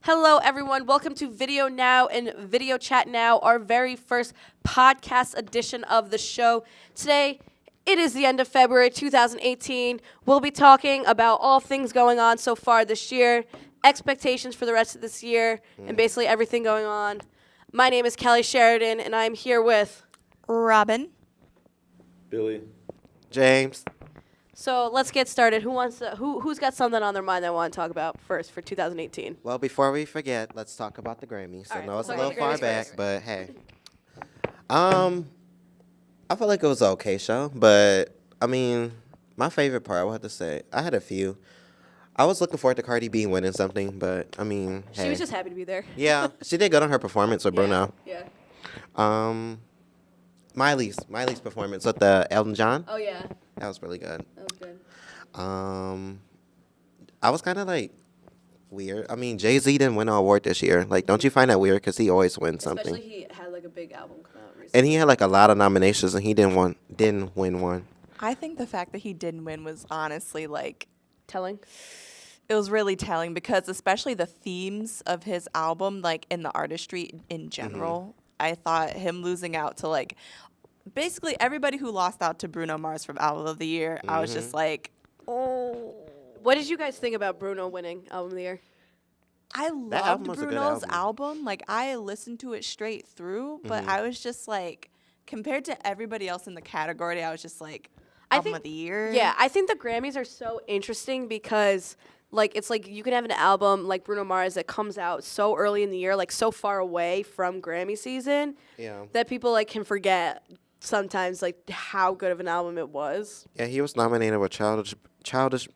Hello, everyone. Welcome to Video Now and Video Chat Now, our very first podcast edition of the show. Today, it is the end of February 2018. We'll be talking about all things going on so far this year, expectations for the rest of this year, and basically everything going on. My name is Kelly Sheridan, and I'm here with Robin, Billy, James. So let's get started. Who's got something on their mind they want to talk about first for 2018? Well, before we forget, let's talk about the Grammys. I All right, know it's a let's little talk about far the Grammys back, first. but hey. I feel like it was an okay show, but I mean, my favorite part, I would have to say, I had a few. I was looking forward to Cardi B winning something, but I mean, She hey. was just happy to be there. Yeah, she did good on her performance with Bruno. Yeah. Miley's performance with the Elton John. Oh, yeah. That was really good. That was good. I was kind of like weird. I mean, Jay-Z didn't win an award this year. Like, don't you find that weird? Because he always wins something. Especially he had like a big album come out recently. And he had like a lot of nominations, and he didn't win one. I think the fact that he didn't win was honestly like, Telling. it was really telling because especially the themes of his album, like in the artistry in general, I thought him losing out to like basically everybody who lost out to Bruno Mars from Album of the Year, I was just like, oh. What did you guys think about Bruno winning Album of the Year? I album loved was a good Bruno's album. album. Like, I listened to it straight through, but I was just like, compared to everybody else in the category, I was just like, Album of the Year. Yeah, I think the Grammys are so interesting because like it's like you can have an album like Bruno Mars that comes out so early in the year, like so far away from Grammy season, Yeah. that people like can forget sometimes like how good of an album it was. Yeah, he was nominated with Childish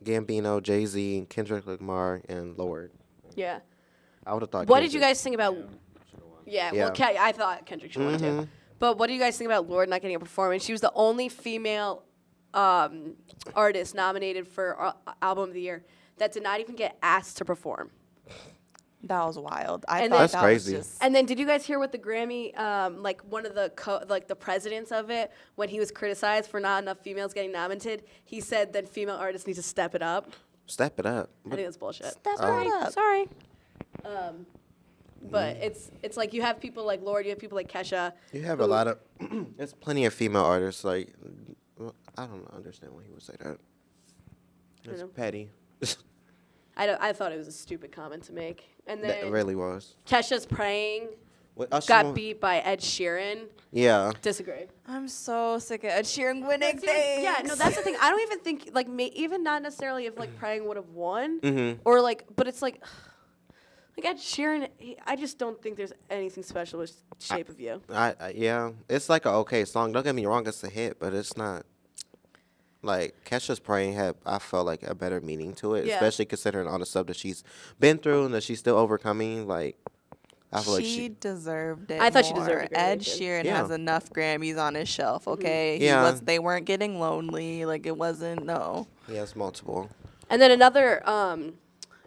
Gambino, Jay-Z, Kendrick Lamar, and Lorde. Yeah. I would have thought. What did you Kendrick. guys think about? Yeah, Yeah. well, I thought Kendrick should win too. But what do you guys think about Lorde not getting a performance? She was the only female artist nominated for Album of the Year that did not even get asked to perform. That was wild. I And thought then- That's that crazy. was just, And then, did you guys hear what the Grammy, like one of the the presidents of it, when he was criticized for not enough females getting nominated, he said that female artists need to step it up. Step it up. I think that's bullshit. Step Sorry, it up. sorry. But it's like you have people like Lorde, you have people like Kesha. You have a lot of. There's plenty of female artists. Like, well, I don't understand why he would say that. It's know. petty. I thought it was a stupid comment to make. And then That really was. Kesha's Praying What, Usher got won- beat by Ed Sheeran. Yeah. Disagree. I'm so sick of Ed Sheeran winning See, things. yeah, no, that's the thing. I don't even think like even not necessarily if like Praying would have won Mm-hmm. or like, but it's like Ed Sheeran. I just don't think there's anything special with Shape of You. Yeah, it's like an okay song. Don't get me wrong, it's a hit, but it's not. Like, Kesha's Praying had, I felt like, a better meaning to it, Yeah. especially considering all the stuff that she's been through and that she's still overcoming. Like, I feel like She deserved it. I thought she more. deserved a Grammy, Ed too. Sheeran Yeah. has enough Grammys on his shelf. Okay, Yeah. They weren't getting lonely. Like it wasn't. No. he has multiple. And then another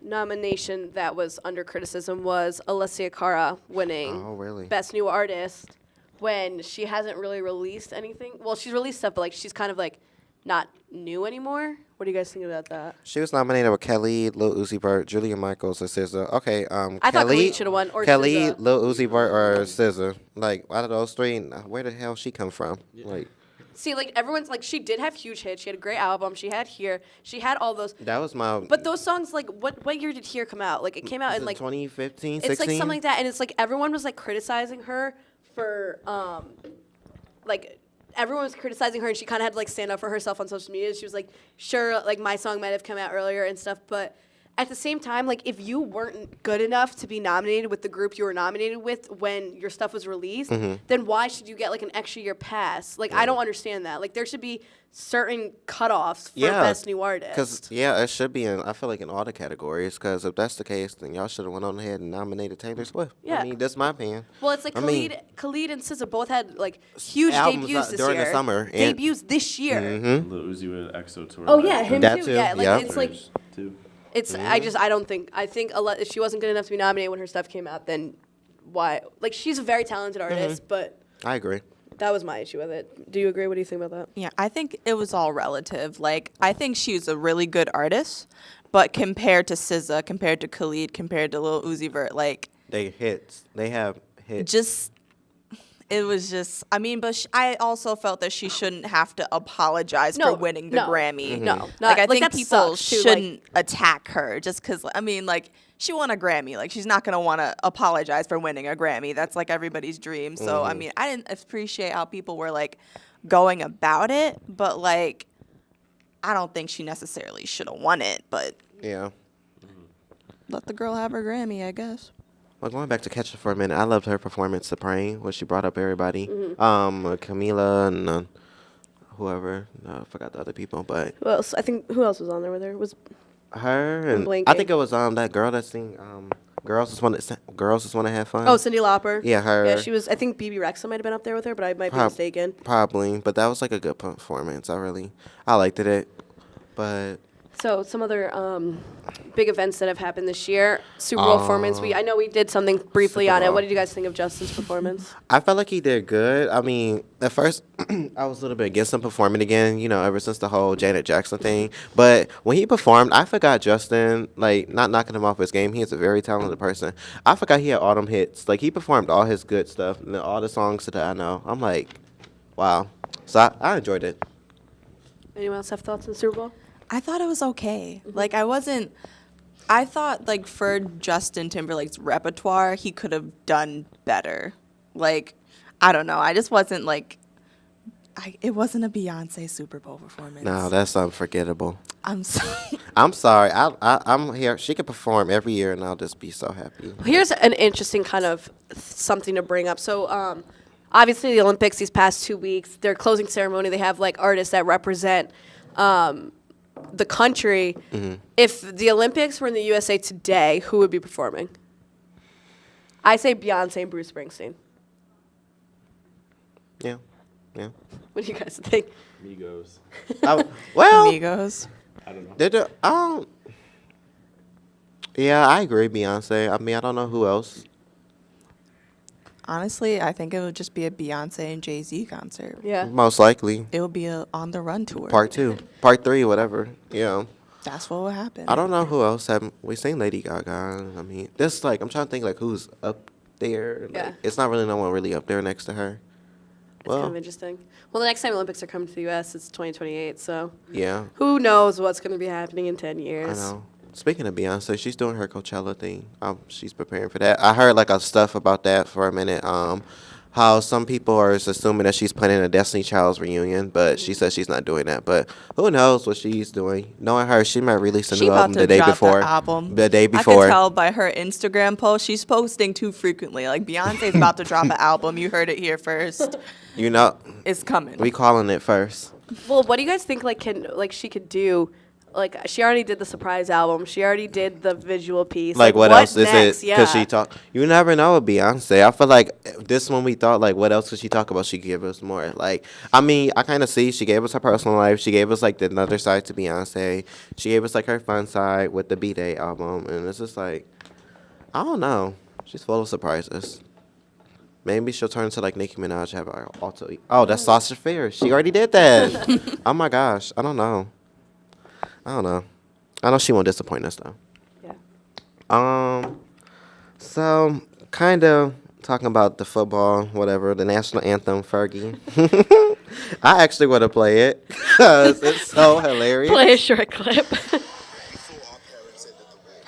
nomination that was under criticism was Alessia Cara winning Oh, really? Best New Artist when she hasn't really released anything. Well, she's released stuff, but like she's kind of like not new anymore. What do you guys think about that? She was nominated with Kelly, Lil Uzi Vert, Julia Michaels, and SZA. Okay, I thought Khalid should have won, or Kelly, SZA. Lil Uzi Vert, or SZA. Like, out of those three, where the hell she come from? Like, See, like everyone's like she did have huge hits. She had a great album. She had Here. She had all those. that was my. But those songs, like, what year did Here come out? Like, it came out in like 2015, it's 16? like something like that, and it's like everyone was like criticizing her for like everyone was criticizing her, and she kind of had to like stand up for herself on social media. She was like, sure, like my song might have come out earlier and stuff, but at the same time, like if you weren't good enough to be nominated with the group you were nominated with when your stuff was released, then why should you get like an extra year pass? Like I don't understand that. Like there should be certain cutoffs for Best New Artist. Because, yeah, it should be in, I feel like, in all the categories. Because if that's the case, then y'all should have went on ahead and nominated Taylor Swift. Yeah. I mean, that's my opinion. Well, it's like I mean- Khalid and SZA both had like huge Albums debuts this during year. the summer, and- Debuts this year. Lil Uzi with EXO tour. Oh yeah, him That too. too, Yeah, like yeah. it's like too. it's. I think if she wasn't good enough to be nominated when her stuff came out, then why? Like she's a very talented artist, but I agree. that was my issue with it. Do you agree? What do you think about that? Yeah, I think it was all relative. Like, I think she's a really good artist, But compared to SZA, compared to Khalid, compared to Lil Uzi Vert, like They hits. They have hits. just it was just. I mean, but I also felt that she shouldn't have to apologize No, for winning the no. Grammy. No, Like not- I like, think that people sucks, too, like- shouldn't attack her just because. I mean, like she won a Grammy. Like she's not gonna want to apologize for winning a Grammy. That's like everybody's dream. So I mean, I didn't appreciate how people were like going about it, but like I don't think she necessarily should have won it. But Yeah. let the girl have her Grammy, I guess. Well, going back to Catch It for a minute, I loved her performance, Supreme, when she brought up everybody. Camila and whoever. No, I forgot the other people, but Who else? I think who else was on there with her? Was her and I blanking. think it was that girl that sing Girls Just Wanna Have Fun. oh, Cyndi Lauper. Yeah, her. Yeah, she was. I think BB Rexa might have been up there with her, but I might be Prob- mistaken. Probably, but that was like a good performance. I liked it. But So some other big events that have happened this year. Super Bowl performance. I know we did something briefly Super on it. Bowl. What did you guys think of Justin's performance? I felt like he did good. I mean, at first, I was a little bit against him performing again, ever since the whole Janet Jackson thing. But when he performed, I forgot Justin, like, not knocking him off his game. He is a very talented person. I forgot he had all them hits. Like, he performed all his good stuff, and all the songs that I know. I'm like, wow. So I enjoyed it. Anyone else have thoughts on the Super Bowl? I thought it was okay. Like I thought like for Justin Timberlake's repertoire, he could have done better. Like, I don't know. I just wasn't like, it wasn't a Beyonce Super Bowl performance. No, that's unforgettable. I'm sorry. I'm sorry. I'm here. She could perform every year, and I'll just be so happy. Here's an interesting kind of something to bring up. So, obviously, the Olympics these past 2 weeks, their closing ceremony, they have like artists that represent the country. If the Olympics were in the USA today, who would be performing? I say Beyonce and Bruce Springsteen. Yeah. What do you guys think? Migos. Well, Amigos. I don't know. Yeah, I agree, Beyonce. I mean, I don't know who else. Honestly, I think it would just be a Beyonce and Jay-Z concert. Yeah. Most likely. It would be a On the Run tour. Part 2. Part 3, whatever. Yeah. That's what would happen. I don't know who else we seen Lady Gaga. I mean, this like I'm trying to think like who's up there. Like, Yeah. It's not really no one really up there next to her. It's kind of interesting. Well, the next time Olympics are coming to the U.S., it's 2028, so Yeah, who knows what's going to be happening in 10 years. I know. Speaking of Beyonce, she's doing her Coachella thing. She's preparing for that. I heard like a stuff about that for a minute. How some people are assuming that she's planning a Destiny Child's reunion, but she says she's not doing that. But who knows what she's doing? Knowing her, she might release a She new about album to the day drop before. the album. The day I before. can tell by her Instagram post. She's posting too frequently. Like Beyonce's about to drop an album. You heard it here first. You know, It's coming. we calling it first. Well, what do you guys think she could do? Like, she already did the surprise album. She already did the visual piece. Like, what else next? is it? Because she talk. You never know with Beyonce. I feel like this one we thought, like, what else could she talk about? She could give us more. Like, I mean, I kind of see she gave us her personal life. She gave us, like, the another side to Beyonce. She gave us, like, her fun side with the B-Day album. And it's just like, I don't know. She's full of surprises. Maybe she'll turn into, like, Nicki Minaj, have her alter. Oh, that's Sasha Fierce. She already did that. Oh, my gosh. I don't know. I know she won't disappoint us, though. Yeah. So kind of talking about the football, whatever, the national anthem, Fergie. I actually want to play it because it's so hilarious. Play a short clip.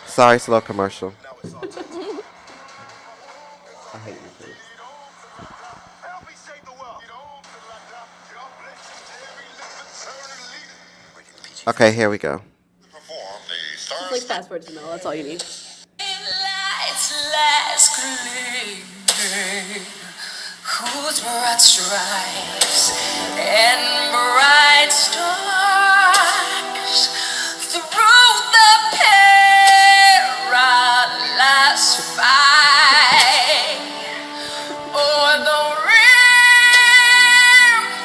Sorry, slow commercial. I hate you too. Okay, here we go. Just like fast forward to the middle. That's all you need. Lights last gleaming, whose broad stripes and bright stars through the perilous fight o'er the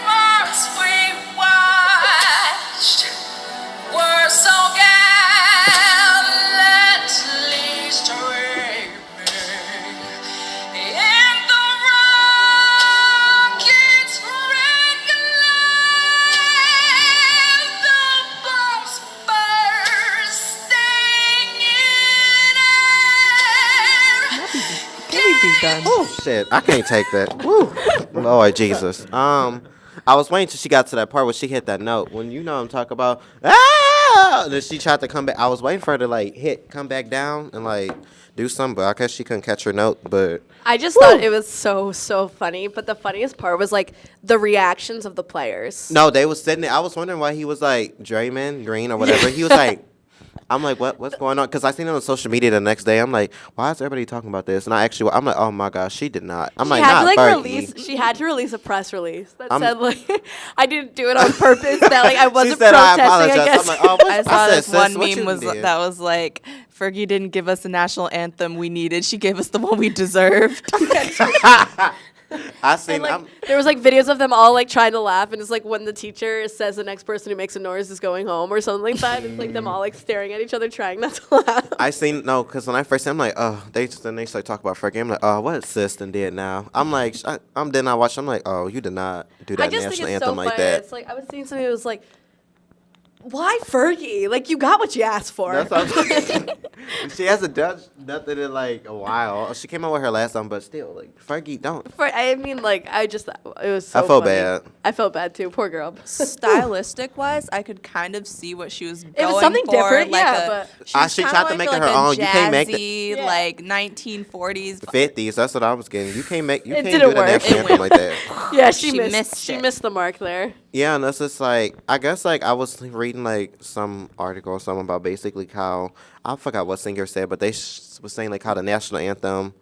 ramparts we watched were so gallantly streaming in the rocket's red glare. be done. Oh shit! I can't take that. Woo. Lord Jesus. I was waiting till she got to that part where she hit that note. When you know I'm talking about, and then she tried to come back. I was waiting for her to like come back down and like do something, but I guess she couldn't catch her note. But I just thought it was so funny. But the funniest part was like the reactions of the players. no, they was sitting there. I was wondering why he was like Draymond Green or whatever. He was like. I'm like, what's going on? Because I seen it on social media the next day. I'm like, why is everybody talking about this? And I'm like, oh my gosh, she did not. I'm She like, had not to like Fergie. release. She had to release a press release that said like, I didn't do it on purpose. That like I She wasn't said, I protesting apologize. against. I'm like, oh, what? I saw said, this sis, one what you meme was did? that was like, Fergie didn't give us the national anthem we needed. She gave us the one we deserved. I seen. And, like, there was like videos of them all like trying to laugh, and it's like when the teacher says the next person who makes a noise is going home or something like that. It's like them all like staring at each other, trying not to laugh. I seen because when I first seen, I'm like, oh, they start talking about Fergie. I'm like, oh, what sis done did now? I'm like, then I watched. I'm like, oh, you did not do I that just national think it's anthem so like funny. that. It's like I was seeing something that was like, why Fergie? Like you got what you asked for. That's what I'm she hasn't done nothing in like a while. She came out with her last song, but still, like Fergie, don't. I mean, like I just it was so. I felt funny. bad. I felt bad too. Poor girl. Stylistic wise, I could kind of see what she was going for. It was something different, like yeah, a, but- She was tried to kinda make going it her for, like, own. a You can't make jazzy, Yeah. like 1940s. 50s. That's what I was getting. You can't It do didn't the work. national It anthem like that. Yeah, She missed She it. missed the mark there. Yeah, and that's just like I guess like I was reading like some article or something about basically how I forgot what singer said, but they was saying like how the national anthem,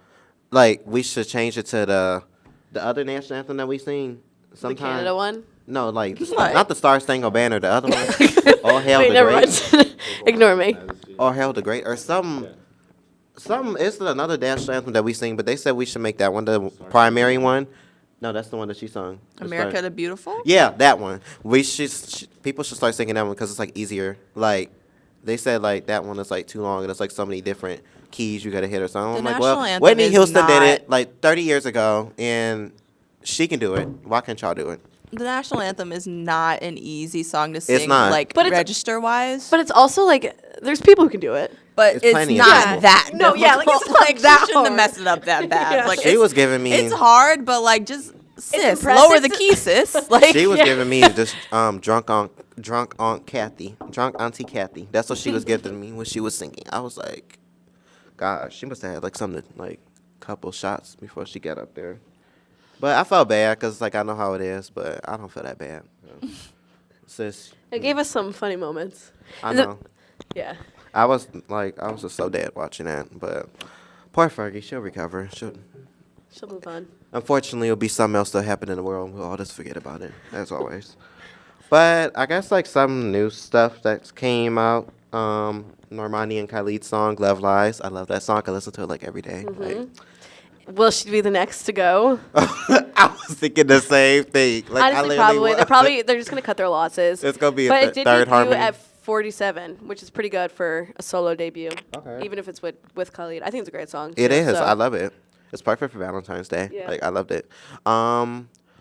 like we should change it to the other national anthem that we sing The sometime. Canada one. No, like What? not the Star Spangled Banner, the other one. All hail Wait, the never great. mind. Ignore me. All hail the great, or some. It's another national anthem that we sing, but they said we should make that one the primary one. No, that's the one that she sung. The America Star- the Beautiful? Yeah, that one. We should. People should start singing that one because it's like easier. Like they said, like that one is like too long and it's like so many different keys you gotta hit or something. The I'm like, national well, anthem Whitney is Houston did not- it like 30 years ago, and she can do it. Why can't y'all do it? The national anthem is not an easy song to sing, not. like But it's- register wise. But it's also like there's people who can do it. But It's it's plenty of not people. that. No, yeah, like, it's difficult. not Like, that she shouldn't have hard. messed it up that bad. Yeah. Like She it's- was giving me. It's hard, but like just sis, impressive lower the to- key, sis. Like She was Yeah. giving me this drunk Aunt Kathy, drunk Auntie Kathy. That's what she was giving me when she was singing. I was like, gosh, she must have had like something like couple shots before she got up there. But I felt bad because like I know how it is, but I don't feel that bad. Sis, It gave us some funny moments. I The- know. Yeah. I was just so dead watching that, but poor Fergie, she'll recover. She'll move on. Unfortunately, it'll be something else that happened in the world, and we'll all just forget about it, as always. But I guess like some new stuff that came out. Normani and Khalid's song "Love Lies." I love that song. I listen to it like every day. Like, Will she be the next to go? I was thinking the same thing. Like, I Honestly, literally probably was. they're just gonna cut their losses. It's gonna be but a it did third debut harmony. at 47, which is pretty good for a solo debut. Okay. Even if it's with Khalid, I think it's a great song. It too, is. so. I love it. It's perfect for Valentine's Day. Yeah. Like I loved it.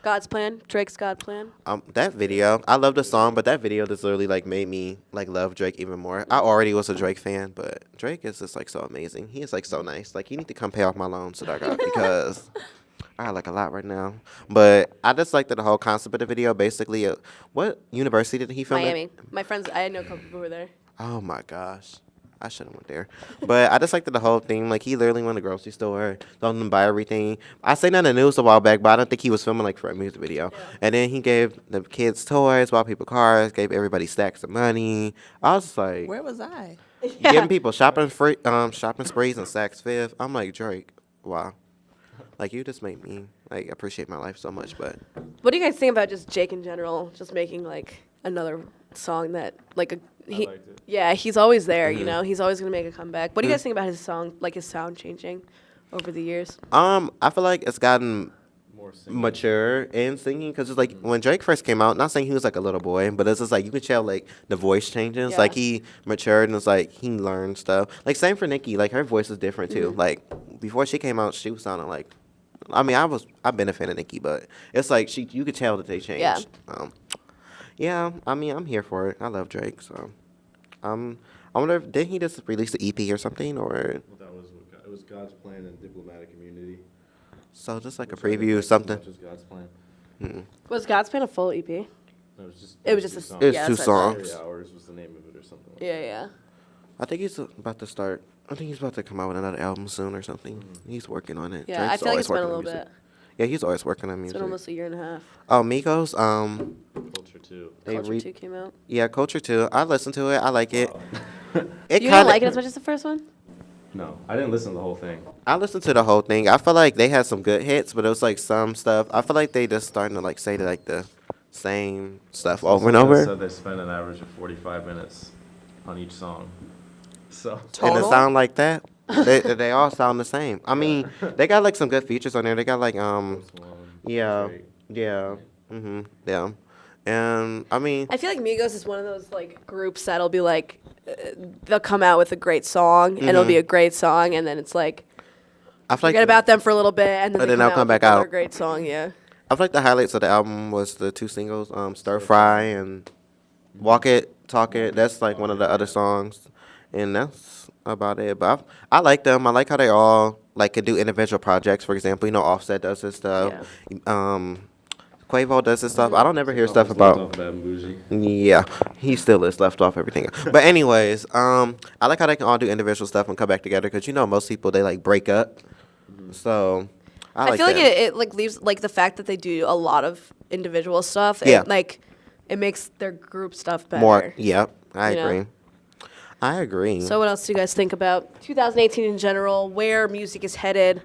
God's Plan, Drake's God Plan. That video, I love the song, but that video just literally like made me like love Drake even more. I already was a Drake fan, but Drake is just like so amazing. He is like so nice. Like you need to come pay off my loans that I got because I got like a lot right now. But I just like that the whole concept of the video. Basically, what university did he film? Miami. At? My friends, I know a couple people who were there. Oh my gosh. I should have went there. But I just liked the whole thing. Like, he literally went to the grocery store, told them to buy everything. I seen that in the news a while back, but I don't think he was filming, like, for a music video. Yeah. And then he gave the kids toys, bought people cars, gave everybody stacks of money. I was just like, where was I? giving people shopping sprees and Saks Fifth. I'm like, Drake, wow. Like, you just made me, like, appreciate my life so much, but. What do you guys think about just Jake in general, just making, like, another song that, like, he, liked it. yeah, he's always there, Mm-hmm. you know? He's always going to make a comeback. What do you guys think about his song, like, his sound changing over the years? I feel like it's gotten More singing. mature in singing because it's like when Drake first came out, not saying he was like a little boy, but it's just like you can tell like the voice changes. Yeah. Like he matured and it's like he learned stuff. Like same for Nicki, like her voice is different too. Like before she came out, she was sounding like, I mean, I've been a fan of Nicki, but it's like you could tell that they changed. Yeah, I mean, I'm here for it. I love Drake, so I wonder if didn't he just release an EP or something or Well, it was was God's Plan and Diplomatic Immunity. So just like a which I didn't preview, like as something. much as God's Plan. Was God's Plan a full EP? No, it was just. It was just two a- songs. It's yeah, two that's what I thought. songs. 3 hours was the name of it or something. Like Yeah, yeah. I think he's about to start. I think he's about to come out with another album soon or something. He's working on it. Yeah, Drake's I feel like always it's been a working on little music. bit. Yeah, he's always working on It's music. been almost a year and a half. Oh, Migos. that. Culture 2. They Culture re- 2 came out. Yeah, Culture 2. I listened to it. I like it. It You kinda, didn't like it as much as the first one? No, I didn't listen to the whole thing. I listened to the whole thing. I feel like they had some good hits, but it was like some stuff. I feel like they just starting to like say like the same stuff over and Someone over. said they spent an average of 45 minutes on each song. So. And it Total? sound like that. They all sound the same. I mean, they got like some good features on there. They got like Post Malone, yeah, Drake. yeah, yeah. And I mean, I feel like Migos is one of those like groups that'll be like, they'll come out with a great song and it'll be a great song, and then it's like I feel like forget about them for a little bit, and then But they then they'll come with back another out. great song. Yeah. I feel like the highlights of the album was the two singles, Stir Fry and Walk It, Talk It. That's like one of the other songs, and that's about it. But I like them. I like how they all like can do individual projects. For example, Offset does his stuff. Quavo does his stuff. I don't ever hear stuff Left off about. Bad and Bougie. Yeah, he still is left off everything. But anyways, I like how they can all do individual stuff and come back together because most people they like break up. So I like feel like that. it like leaves like the fact that they do a lot of individual stuff. Yeah. It makes their group stuff better. More. Yep, I You know? agree. I agree. So what else do you guys think about 2018 in general? Where music is headed,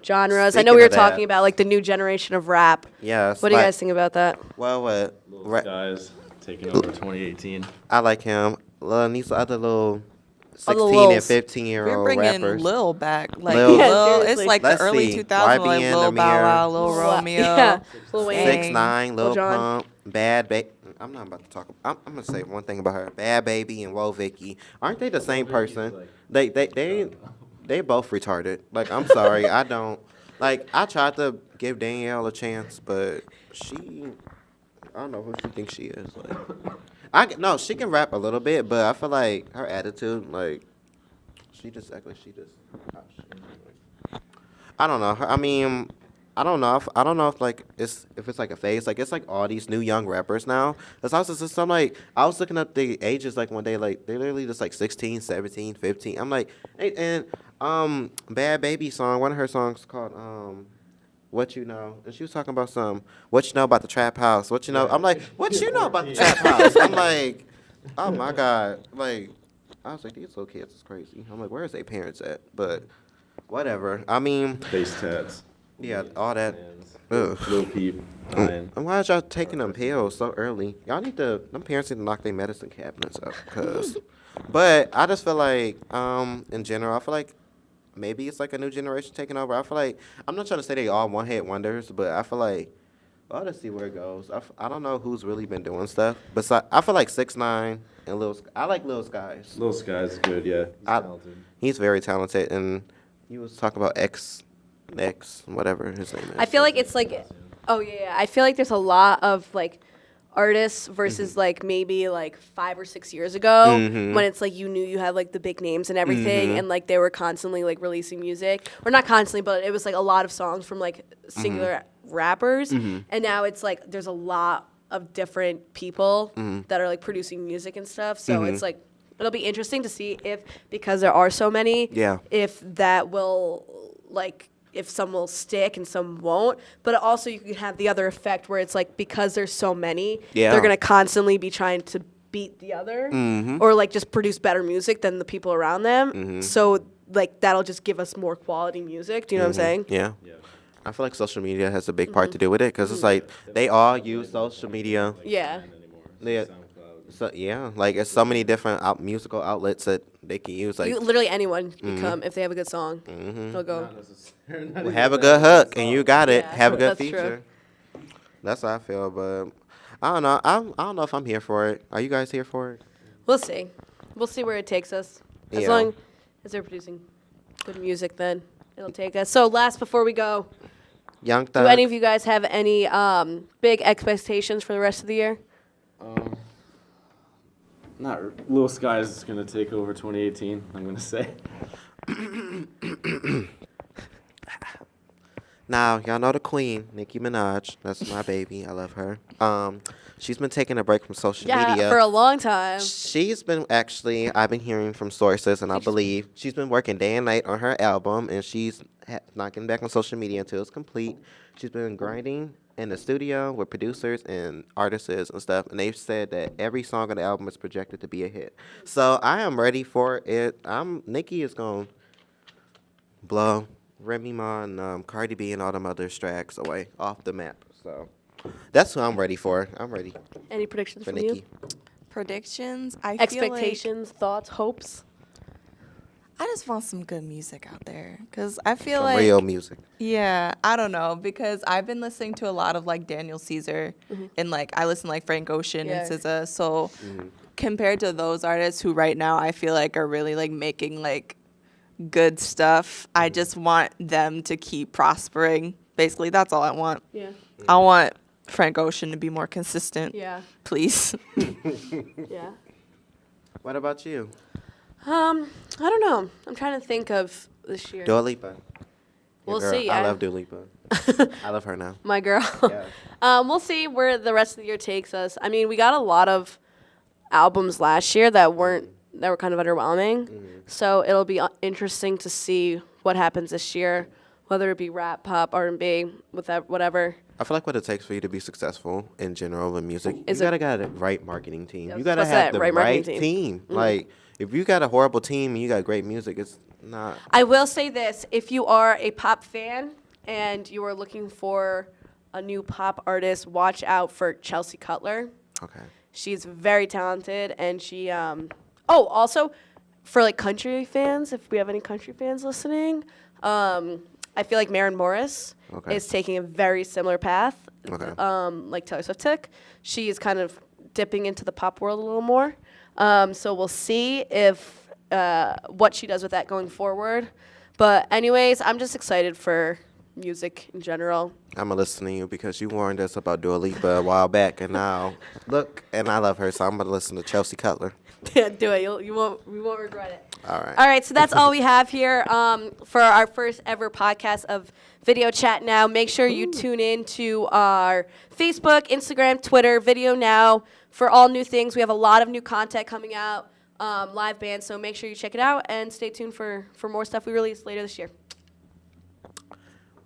genres? I know Speaking we were of that- talking about like the new generation of rap. yes. What do you like- guys think about that? Well, what? Little Skies taking over 2018. I like him. And these other little 16 Lils. and 15-year-old We're bringing rappers. Lil back. Like Lil. Yeah, Lil, it's seriously. like Let's the early see. 2000s, like YBN, Lil Bow Amir. Wow, Lil Romeo. Yeah. Lil Wayne. Sang. 6ix9ine, Lil Lil Jon. Pump, Bad Baby. I'm not about to talk. I'm gonna say one thing about her. Bad Baby and Woah Vicky. Aren't they the same person? They both retarded. Like I'm sorry, I don't. Like I tried to give Danielle a chance, but I don't know who she thinks she is. Like no, she can rap a little bit, but I feel like her attitude, like she just act like she just. I don't know. I mean, I don't know if like if it's like a phase. Like it's like all these new young rappers now. It's also just some like I was looking up the ages like one day like they're literally just like 16, 17, 15. I'm like, hey, and Bad Baby song, one of her songs called What You Know, and she was talking about what you know about the trap house. What you know? I'm like, what you know about the trap house? I'm like, oh my god, like I was like these little kids is crazy. I'm like, where's their parents at? But whatever. I mean, Face tats. yeah, all that. Hands. Ugh. Lil Peep. Nine. And why is y'all taking them pills so early? Y'all need to, them parents need to knock their medicine cabinets up. But I just feel like, in general, I feel like maybe it's like a new generation taking over. I feel like, I'm not trying to say they all one-hit wonders, but I feel like, well, let's see where it goes. I don't know who's really been doing stuff. But I feel like 6ix9ine and I like Lil Skies. Lil Skies is good, yeah. He's talented. He's very talented, and he was talking about X, whatever his name is. I feel like it's like, oh yeah, I feel like there's a lot of like artists versus like maybe like 5 or 6 years ago when it's like you knew you had like the big names and everything and like they were constantly like releasing music, or not constantly, but it was like a lot of songs from like singular rappers, and now it's like there's a lot of different people that are like producing music and stuff, so it's like it'll be interesting to see if, because there are so many, Yeah. if that will like, if some will stick and some won't. But also you can have the other effect where it's like, because there's so many, Yeah. they're going to constantly be trying to beat the other or like just produce better music than the people around them. So like that'll just give us more quality music. Do you know what I'm saying? Yeah. Yeah. I feel like social media has a big part to do with it because it's like they all use social media. Yeah. Yeah. SoundCloud. So yeah, like it's so many different musical outlets that they can use. Like Literally anyone can come if they have a good song. They'll go. Not necessarily. not even have a that good hook song. and you got it. Yeah, Have a good that's true. feature. That's how I feel, but I don't know. I don't know if I'm here for it. Are you guys here for it? We'll see. We'll see where it takes us. As Yeah. long as they're producing good music, then it'll take us. So last, before we go, Young do Thug. any of you guys have any big expectations for the rest of the year? Not Lil Skies is gonna take over 2018. I'm gonna say. Now, y'all know the queen, Nicki Minaj. That's my baby. I love her. She's been taking a break from social Yeah, media. for a long time. She's been actually, I've been hearing from sources, and I believe she's been working day and night on her album, and she's not getting back on social media until it's complete. She's been grinding in the studio with producers and artists and stuff, and they've said that every song on the album is projected to be a hit. So I am ready for it. Nicki is going to blow Remy Ma and Cardi B and all them other tracks away off the map. So that's who I'm ready for. I'm ready Any predictions for from Nicki. you? Predictions. I Expectations, thoughts, hopes? I just want some good music out there because I feel Some like real music. Yeah, I don't know because I've been listening to a lot of like Daniel Caesar and like I listen to like Frank Ocean Yeah. and SZA. So compared to those artists who right now I feel like are really like making like good stuff, I just want them to keep prospering. Basically, that's all I want. Yeah. I want Frank Ocean to be more consistent. Yeah. Please. Yeah. What about you? I don't know. I'm trying to think of this year. Dua Lipa. Your We'll girl. see. I love Dua Lipa. I love her now. My girl. Yeah. We'll see where the rest of the year takes us. I mean, we got a lot of albums last year that were kind of underwhelming. So it'll be interesting to see what happens this year, whether it be rap, pop, R&B, whatever. I feel like what it takes for you to be successful in general in music, Is you gotta got the right marketing team. Yeah, You gotta what's have that? the Right right marketing team. Like, if you got a horrible team and you got great music, it's not. I will say this. If you are a pop fan and you are looking for a new pop artist, watch out for Chelsea Cutler. Okay. She's very talented, and she. Also, for like country fans, if we have any country fans listening, I feel like Maren Morris Okay. is taking a very similar path. Okay. Like Taylor Swift took. She is kind of dipping into the pop world a little more. So we'll see if what she does with that going forward. But anyways, I'm just excited for music in general. I'm gonna listen to you because you warned us about Dua Lipa a while back, and now look, and I love her, so I'm gonna listen to Chelsea Cutler. Yeah, do it. We won't regret it. All right. All right, so that's all we have here for our first ever podcast of Video Chat Now. Make sure you tune in to our Facebook, Instagram, Twitter, Video Now for all new things. We have a lot of new content coming out, live bands, so make sure you check it out and stay tuned for more stuff we release later this year.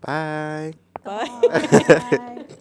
Bye. Bye.